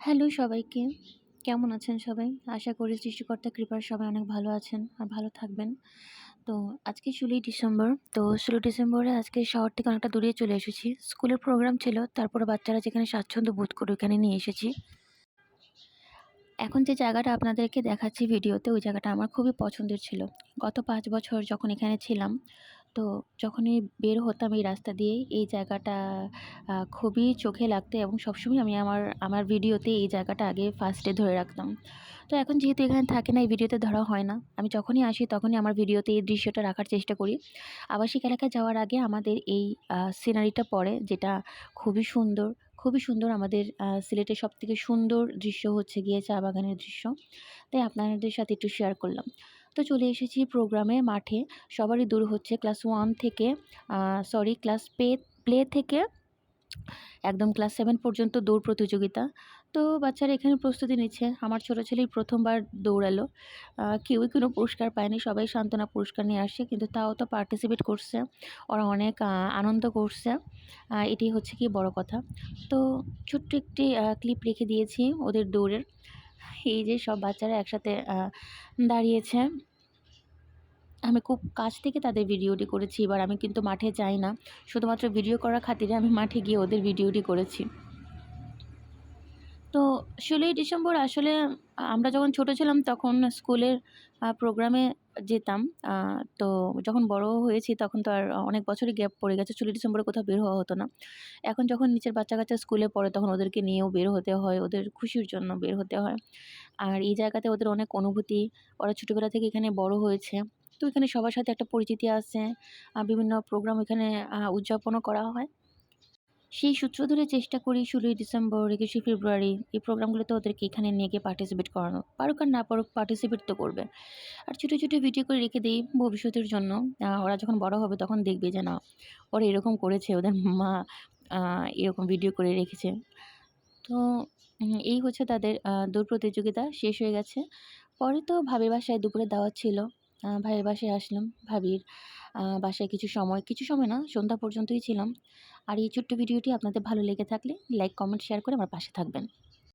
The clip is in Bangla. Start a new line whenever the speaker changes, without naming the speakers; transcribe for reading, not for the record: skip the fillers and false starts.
হ্যালো সবাইকে। কেমন আছেন সবাই? আশা করি সৃষ্টিকর্তার কৃপায় সবাই অনেক ভালো আছেন আর ভালো থাকবেন। তো আজকে ১৬ই ডিসেম্বর। তো ১৬ ডিসেম্বরে আজকে শহর থেকে অনেকটা দূরে চলে এসেছি। স্কুলের প্রোগ্রাম ছিল। তারপরে বাচ্চারা যেখানে স্বাচ্ছন্দ্য বোধ করে ওখানে নিয়ে এসেছি। এখন যে জায়গাটা আপনাদেরকে দেখাচ্ছি ভিডিওতে, ওই জায়গাটা আমার খুবই পছন্দের ছিল। গত ৫ বছর যখন এখানে ছিলাম, তো যখনই বের হতাম এই রাস্তা দিয়ে, এই জায়গাটা খুবই চোখে লাগতো এবং সবসময় আমি আমার ভিডিওতে এই জায়গাটা আগে ফার্স্টে ধরে রাখতাম। তো এখন যেহেতু এখানে থাকি না, এই ভিডিওতে ধরা হয় না। আমি যখনই আসি তখনই আমার ভিডিওতে এই দৃশ্যটা রাখার চেষ্টা করি। আবাসিক এলাকায় যাওয়ার আগে আমাদের এই সিনারিটা পড়ে, যেটা খুবই সুন্দর। খুবই সুন্দর। আমাদের সিলেটের সবথেকে সুন্দর দৃশ্য হচ্ছে গিয়ে চা বাগানের দৃশ্য। তাই আপনাদের সাথে একটু শেয়ার করলাম। তো চলে এসেছি প্রোগ্রামে মাঠে। সবারই দূর হচ্ছে ক্লাস 1 থেকে ক্লাস প্লে থেকে একদম ক্লাস 7 পর্যন্ত দৌড় প্রতিযোগিতা। তো বাচ্চারা এখানে প্রস্তুতি নিচ্ছে। আমার ছোট ছেলেই ১ম বার দৌড়ালো। কেউই কোনো পুরস্কার পায়নি। সবাই সান্ত্বনা পুরস্কার নিয়ে আসছে। কিন্তু তাও তো পার্টিসিপেট করছে। ওরা অনেক আনন্দ করছে। এটাই হচ্ছে গিয়ে বড় কথা। তো ছোট্ট একটি ক্লিপ রেখে দিয়েছি ওদের দৌড়ের। এই যে সব বাচ্চারা একসাথে দাঁড়িয়েছে। আমি খুব কাছ থেকে তাদের ভিডিওটি করেছি। এবার আমি কিন্তু মাঠে যাই না। শুধুমাত্র ভিডিও করার খাতিরে আমি মাঠে গিয়ে ওদের ভিডিওটি করেছি। তো ১৬ই ডিসেম্বর আসলে আমরা যখন ছোট ছিলাম তখন স্কুলের প্রোগ্রামে যেতাম। তো যখন বড় হয়েছি তখন তো আর অনেক বছরই গ্যাপ পড়ে গেছে। ১৬ই ডিসেম্বরে কোথাও বের হওয়া হতো না। এখন যখন নিচের বাচ্চা-কাচ্চা স্কুলে পড়ে তখন ওদেরকে নিয়েও বের হতে হয়। ওদের খুশির জন্য বের হতে হয়। আর এই জায়গাতে ওদের অনেক অনুভূতি। ওরা ছোটবেলা থেকে এখানে বড় হয়েছে। তো এখানে সবার সাথে একটা পরিচিতি আছে। বিভিন্ন প্রোগ্রাম এখানে উদযাপনও করা হয়। সেই সূত্র ধরে চেষ্টা করি ১৬ই ডিসেম্বর, ২১শে ফেব্রুয়ারি এই প্রোগ্রামগুলোতে ওদেরকে এখানে নিয়ে গিয়ে পার্টিসিপেট করানো। পারুক আর না পারুক পার্টিসিপেট তো করবে। আর ছোটো, ছোটো ভিডিও করে রেখে দেই ভবিষ্যতের জন্য। ওরা যখন বড় হবে তখন দেখবে যে না, ওরা এরকম করেছে, ওদের মা আ এরকম ভিডিও করে রেখেছে। তো এই হচ্ছে তাদের দৌড় প্রতিযোগিতা শেষ হয়ে গেছে। পরে তো ভাবির বাসায় দুপুরে দাওয়াত ছিল। ভাইয়ের বাসায় আসলাম। ভাবির বাসায় কিছু সময় না, সন্ধ্যা পর্যন্তই ছিলাম। আর এই ছোট্ট ভিডিওটি আপনাদের ভালো লেগে থাকলে লাইক, কমেন্ট, শেয়ার করে আমার পাশে থাকবেন।